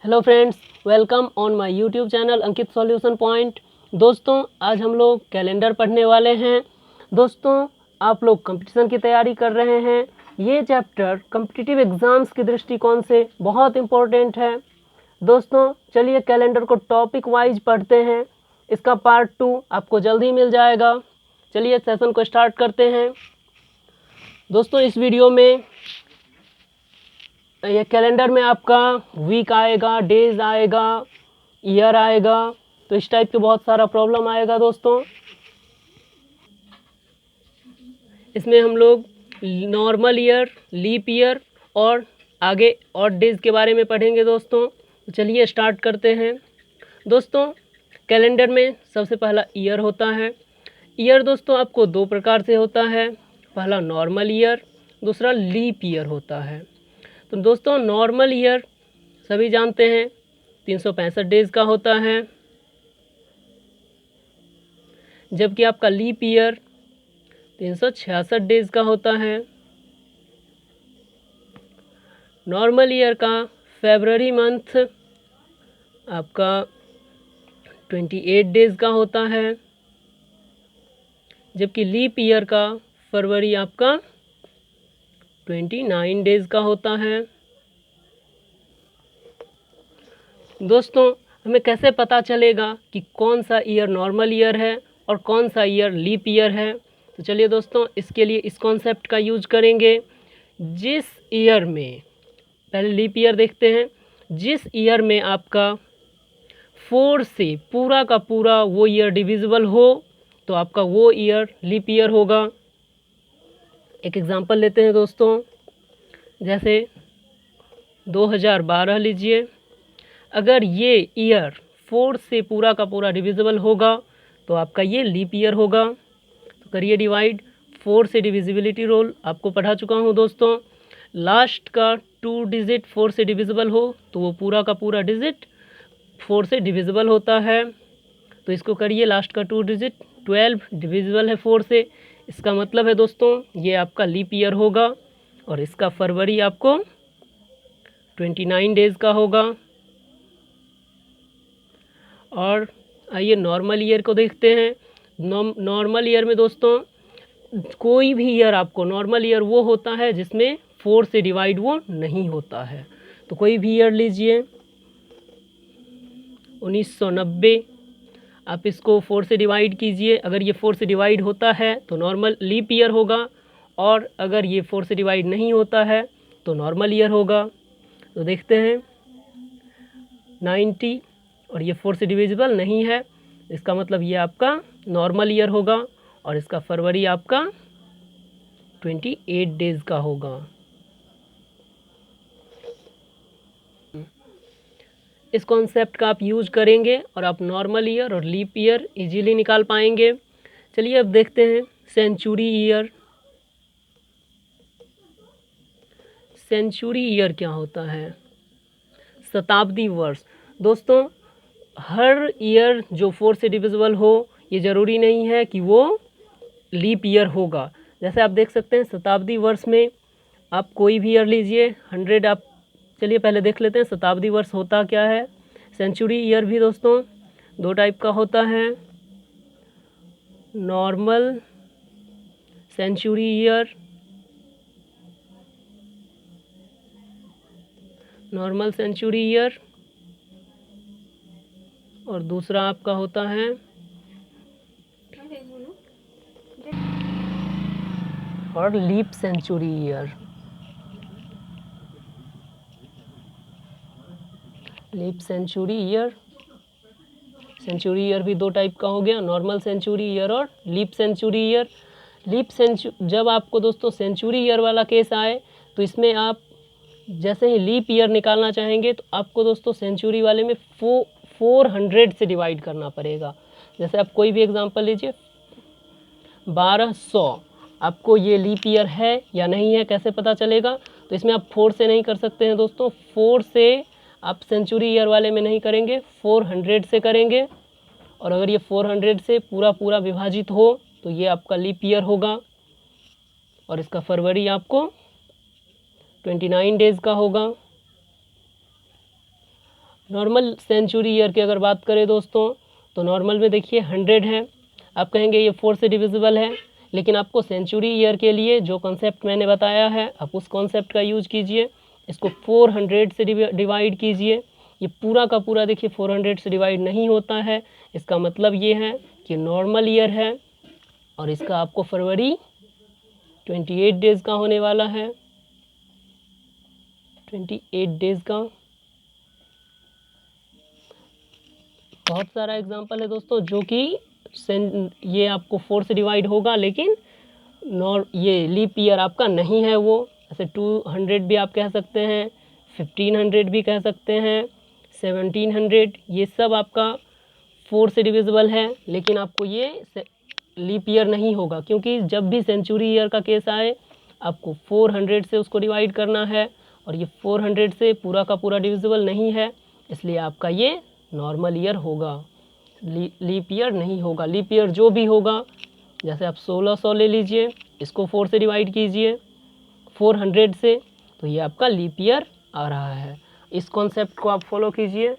Hello friends, welcome on my YouTube channel Ankit solution point. दोस्तों, आज हम लोग कैलेंडर पढ़ने वाले हैं। दोस्तों, आप लोग कंपटीशन की तैयारी कर रहे हैं। ये चैप्टर कॉम्पिटिटिव एग्ज़ाम्स की दृष्टिकोण से बहुत इम्पोर्टेंट है। दोस्तों, चलिए कैलेंडर को टॉपिक वाइज पढ़ते हैं। इसका पार्ट 2 आपको जल्द ही मिल जाएगा। चलिए सेशन को स्टार्ट करते हैं। दोस्तों, इस वीडियो में ये कैलेंडर में आपका वीक आएगा, डेज आएगा, ईयर आएगा, तो इस टाइप के बहुत सारा प्रॉब्लम आएगा। दोस्तों, इसमें हम लोग नॉर्मल ईयर, लीप ईयर और आगे और डेज के बारे में पढ़ेंगे। दोस्तों, तो चलिए स्टार्ट करते हैं। दोस्तों, कैलेंडर में सबसे पहला ईयर होता है। ईयर दोस्तों आपको दो प्रकार से होता है। पहला नॉर्मल ईयर, दूसरा लीप ईयर होता है। तो दोस्तों, नॉर्मल ईयर सभी जानते हैं 365 डेज़ का होता है, जबकि आपका लीप ईयर 366 डेज़ का होता है। नॉर्मल ईयर का फरवरी मंथ आपका 28 डेज़ का होता है, जबकि लीप ईयर का फरवरी आपका 29 डेज़ का होता है। दोस्तों, हमें कैसे पता चलेगा कि कौन सा ईयर नॉर्मल ईयर है और कौन सा ईयर लीप ईयर है? तो चलिए दोस्तों, इसके लिए इस कॉन्सेप्ट का यूज करेंगे। जिस ईयर में, पहले लीप ईयर देखते हैं, जिस ईयर में आपका 4 से पूरा का पूरा वो ईयर डिविजिबल हो तो आपका वो ईयर लीप ईयर होगा। एक एग्जांपल लेते हैं दोस्तों, जैसे 2012 लीजिए। अगर ये ईयर 4 से पूरा का पूरा डिविजिबल होगा तो आपका ये लीप ईयर होगा। तो करिए डिवाइड। 4 से डिविजिबिलिटी रूल आपको पढ़ा चुका हूँ दोस्तों। लास्ट का 2 डिजिट 4 से डिविजिबल हो तो वो पूरा का पूरा डिजिट 4 से डिविजिबल होता है। तो इसको करिए, लास्ट का 2 डिजिट 12 डिविजिबल है 4 से। इसका मतलब है दोस्तों ये आपका लीप ईयर होगा और इसका फरवरी आपको 29 डेज़ का होगा। और आइए नॉर्मल ईयर को देखते हैं। नॉर्मल ईयर में दोस्तों कोई भी ईयर, आपको नॉर्मल ईयर वो होता है जिसमें 4 से डिवाइड वो नहीं होता है। तो कोई भी ईयर लीजिए, 1990, आप इसको 4 से डिवाइड कीजिए। अगर ये 4 से डिवाइड होता है तो नॉर्मल लीप ईयर होगा, और अगर ये 4 से डिवाइड नहीं होता है तो नॉर्मल ईयर होगा। तो देखते हैं 90, और ये 4 से डिविजिबल नहीं है, इसका मतलब ये आपका नॉर्मल ईयर होगा और इसका फरवरी आपका 28 डेज़ का होगा। इस कॉन्सेप्ट का आप यूज करेंगे और आप नॉर्मल ईयर और लीप ईयर इजीली निकाल पाएंगे। चलिए अब देखते हैं सेंचुरी ईयर। सेंचुरी ईयर क्या होता है? शताब्दी वर्ष। दोस्तों, हर ईयर जो 4 से डिविजिबल हो ये ज़रूरी नहीं है कि वो लीप ईयर होगा। जैसे आप देख सकते हैं शताब्दी वर्ष में आप कोई भी ईयर लीजिए, 100 आप, चलिए पहले देख लेते हैं शताब्दी वर्ष होता क्या है। सेंचुरी ईयर भी दोस्तों दो टाइप का होता है, normal century year, normal century year, और दूसरा आपका होता है और leap century year. Leap century year, century year भी दो टाइप का हो गया, नॉर्मल सेंचुरी ईयर और लीप सेंचुरी ईयर। जब आपको दोस्तों सेंचुरी ईयर वाला केस आए तो इसमें आप जैसे ही लीप ईयर निकालना चाहेंगे तो आपको दोस्तों सेंचुरी वाले में 400 से डिवाइड करना पड़ेगा। जैसे आप कोई भी एग्जांपल लीजिए, 1200, आपको ये लीप ईयर है या नहीं है कैसे पता चलेगा? तो इसमें आप 4 से नहीं कर सकते हैं दोस्तों। 4 से आप सेंचुरी ईयर वाले में नहीं करेंगे, 400 से करेंगे। और अगर ये 400 से पूरा पूरा विभाजित हो तो ये आपका लीप ईयर होगा और इसका फरवरी आपको 29 डेज़ का होगा। नॉर्मल सेंचुरी ईयर की अगर बात करें दोस्तों, तो नॉर्मल में देखिए 100 है, आप कहेंगे ये 4 से डिविजिबल है, लेकिन आपको सेंचुरी ईयर के लिए जो कॉन्सेप्ट मैंने बताया है आप उस कॉन्सेप्ट का यूज कीजिए। इसको 400 से डिवाइड कीजिए। ये पूरा का पूरा देखिए 400 से डिवाइड नहीं होता है, इसका मतलब ये है कि नॉर्मल ईयर है और इसका आपको फरवरी 28 डेज़ का होने वाला है, 28 डेज़ का। बहुत सारा एग्जांपल है दोस्तों जो कि ये आपको 4 से डिवाइड होगा, लेकिन ये लीप ईयर आपका नहीं है वो। ऐसे 200 भी आप कह सकते हैं, 1500 भी कह सकते हैं, 1700, ये सब आपका 4 से डिविजिबल है, लेकिन आपको ये लीप ईयर नहीं होगा, क्योंकि जब भी सेंचुरी ईयर का केस आए आपको 400 से उसको डिवाइड करना है, और ये 400 से पूरा का पूरा डिविजिबल नहीं है, इसलिए आपका ये नॉर्मल ईयर होगा, लीप ईयर नहीं होगा। लीप ईयर जो भी होगा, जैसे आप 1600 ले लीजिए, इसको 4 से डिवाइड कीजिए 400 से, तो ये आपका लीप ईयर आ रहा है। इस कॉन्सेप्ट को आप फॉलो कीजिए।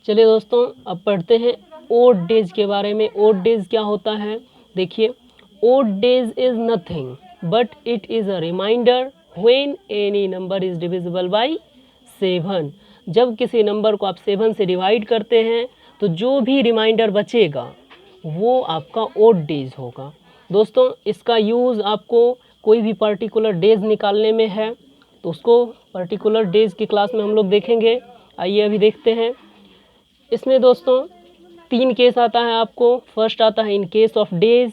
चलिए दोस्तों, अब पढ़ते हैं ओड डेज के बारे में। ओड डेज क्या होता है? देखिए, odd days is nothing but it is a remainder when any number is divisible by 7। जब किसी नंबर को आप 7 से डिवाइड करते हैं तो जो भी रिमाइंडर बचेगा वो आपका ओड डेज होगा। दोस्तों, इसका यूज़ आपको कोई भी पर्टिकुलर डेज निकालने में है, तो उसको पर्टिकुलर डेज की क्लास में हम लोग देखेंगे। आइए अभी देखते हैं। इसमें दोस्तों 3 केस आता है आपको। फर्स्ट आता है in case of days,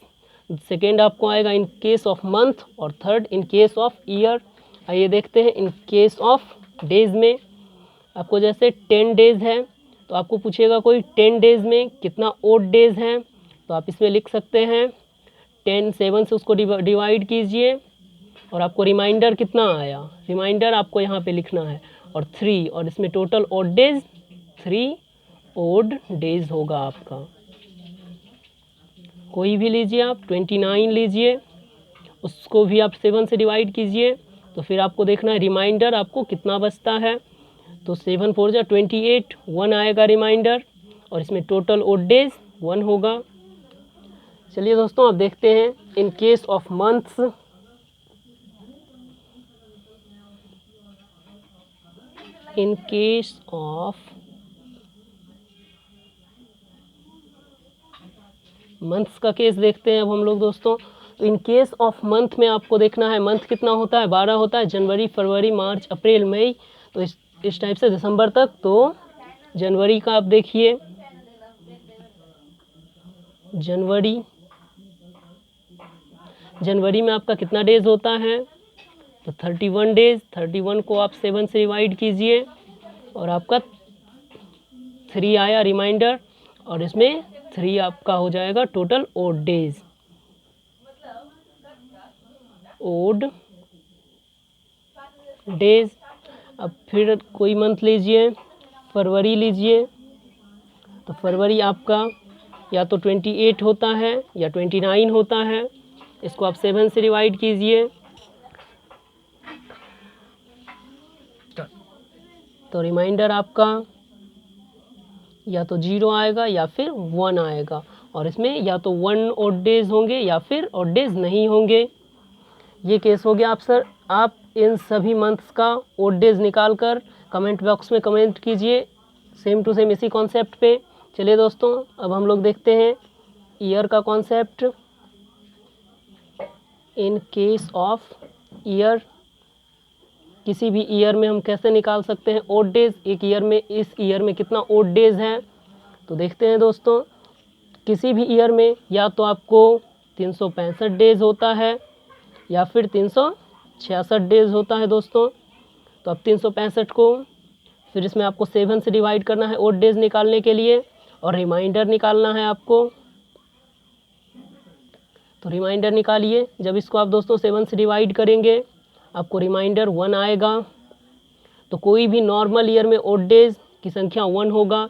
second आपको आएगा इन केस ऑफ मंथ, और third in case of year. आइए देखते हैं। इन केस ऑफ डेज में आपको जैसे 10 डेज है, तो आपको पूछेगा कोई 10 डेज में कितना ओड डेज है, तो आप इसमें लिख सकते हैं 10 7 से उसको डिवाइड कीजिए, और आपको रिमाइंडर कितना आया, रिमाइंडर आपको यहाँ पे लिखना है, और 3, और इसमें total odd days 3 odd days होगा आपका। कोई भी लीजिए आप, 29 लीजिए, उसको भी आप 7 से डिवाइड कीजिए, तो फिर आपको देखना है रिमाइंडर आपको कितना बचता है। तो 7 4 जा 28, 1 आएगा रिमाइंडर, और इसमें टोटल ओड डेज 1 होगा। चलिए दोस्तों, अब देखते हैं in case of months. In case of months का केस देखते हैं अब हम लोग दोस्तों। तो इन केस ऑफ मंथ में आपको देखना है मंथ कितना होता है, 12 होता है, जनवरी फरवरी मार्च अप्रैल मई, तो इस टाइप से दिसंबर तक। तो जनवरी का आप देखिए, जनवरी में आपका कितना डेज होता है, तो 31 डेज। 31 को आप 7 से डिवाइड कीजिए, और आपका 3 आया रिमाइंडर, और इसमें 3 आपका हो जाएगा total odd days. Odd days. अब फिर कोई मंथ लीजिए, फरवरी लीजिए, तो फरवरी आपका या तो 28 होता है या 29 होता है, इसको आप 7 से डिवाइड कीजिए, तो रिमाइंडर आपका या तो 0 आएगा या फिर 1 आएगा, और इसमें या तो 1 ओड डेज होंगे या फिर ओड डेज नहीं होंगे। ये केस हो गया। आप इन सभी मंथ्स का ओड डेज निकाल कर कमेंट बॉक्स में कमेंट कीजिए, सेम टू सेम इसी कॉन्सेप्ट पे। चलिए दोस्तों, अब हम लोग देखते हैं ईयर का concept. In case of year, किसी भी ईयर में हम कैसे निकाल सकते हैं ओड डेज, एक ईयर में, इस ईयर में कितना ओड डेज है, तो देखते हैं दोस्तों। किसी भी ईयर में या तो आपको 365 डेज होता है या फिर 366 डेज होता है दोस्तों। तो अब 365 को फिर इसमें आपको 7 से डिवाइड करना है ओड डेज निकालने के लिए, और रिमाइंडर निकालना है आपको। तो रिमाइंडर निकालिए। जब इसको आप दोस्तों 7 से डिवाइड करेंगे आपको रिमाइंडर 1 आएगा। तो कोई भी नॉर्मल ईयर में ओड डेज की संख्या 1 होगा,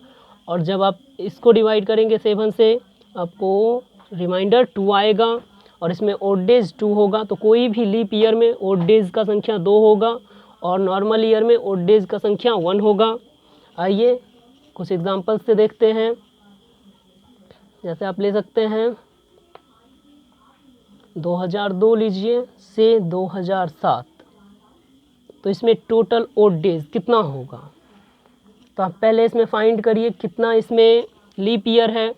और जब आप इसको डिवाइड करेंगे 7 से आपको रिमाइंडर 2 आएगा, और इसमें ओड डेज 2 होगा। तो कोई भी लीप ईयर में ओड डेज का संख्या 2 होगा, और नॉर्मल ईयर में ओड डेज का संख्या 1 होगा। आइए कुछ एग्जांपल्स से देखते हैं। जैसे आप ले सकते हैं 2002 लीजिए से 2007, तो इसमें टोटल ओड डेज कितना होगा। तो आप पहले इसमें फाइंड करिए कितना इसमें लीप ईयर है।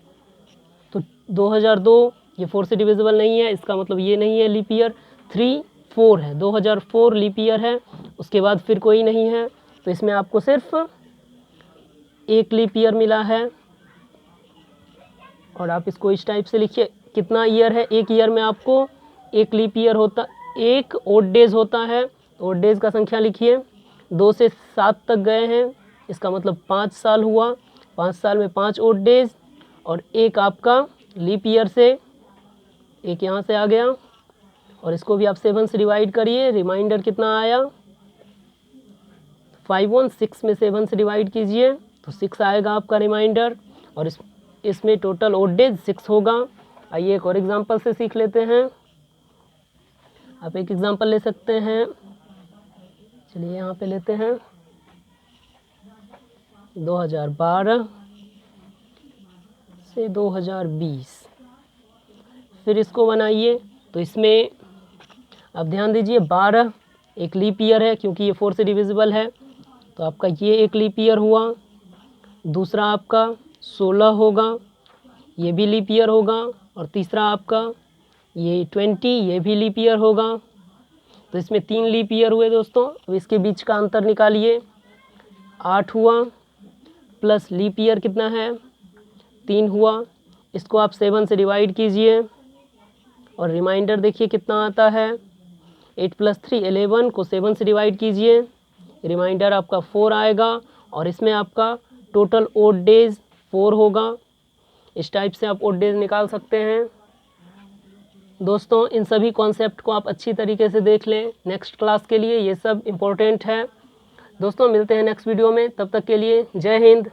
तो 2002 ये 4 से डिविजिबल नहीं है, इसका मतलब ये नहीं है लीप ईयर। 3 4 है, 2004 लीप ईयर है, उसके बाद फिर कोई नहीं है। तो इसमें आपको सिर्फ एक लीप ईयर मिला है। और आप इसको इस टाइप से लिखिए, कितना ईयर है, एक ईयर में आपको एक लीप ईयर होता, एक ओड डेज होता है। ओड डेज का संख्या लिखिए, 2 से 7 तक गए हैं, इसका मतलब 5 साल हुआ। 5 साल में 5 ओड डेज और एक आपका लीप ईयर से, एक यहाँ से आ गया। और इसको भी आप 7 से डिवाइड करिए, रिमाइंडर कितना आया 5 6 में 7 से डिवाइड कीजिए तो 6 आएगा आपका रिमाइंडर। और इसमें टोटल ओड डेज 6 होगा। आइए एक और एग्जांपल से सीख लेते हैं। आप एक एग्जांपल ले सकते हैं, चलिए यहाँ पे लेते हैं 2012 से 2020। फिर इसको बनाइए। तो इसमें आप ध्यान दीजिए 12 एक लीप ईयर है, क्योंकि ये 4 से डिविजिबल है, तो आपका ये एक लीप ईयर हुआ। दूसरा आपका 16 होगा, ये भी लीप ईयर होगा। और तीसरा आपका ये 20, ये भी लीप ईयर होगा। तो इसमें 3 लीप ईयर हुए दोस्तों। अब इसके बीच का अंतर निकालिए, 8 हुआ प्लस लीप ईयर कितना है 3 हुआ। इसको आप 7 से डिवाइड कीजिए और रिमाइंडर देखिए कितना आता है 8 + 3 11 को 7 से डिवाइड कीजिए, रिमाइंडर आपका 4 आएगा। और इसमें आपका टोटल ओड डेज 4 होगा। इस टाइप से आप ओड डेज निकाल सकते हैं। दोस्तों इन सभी कॉन्सेप्ट को आप अच्छी तरीके से देख लें, नेक्स्ट क्लास के लिए ये सब इम्पोर्टेंट है। दोस्तों मिलते हैं नेक्स्ट वीडियो में, तब तक के लिए जय हिंद।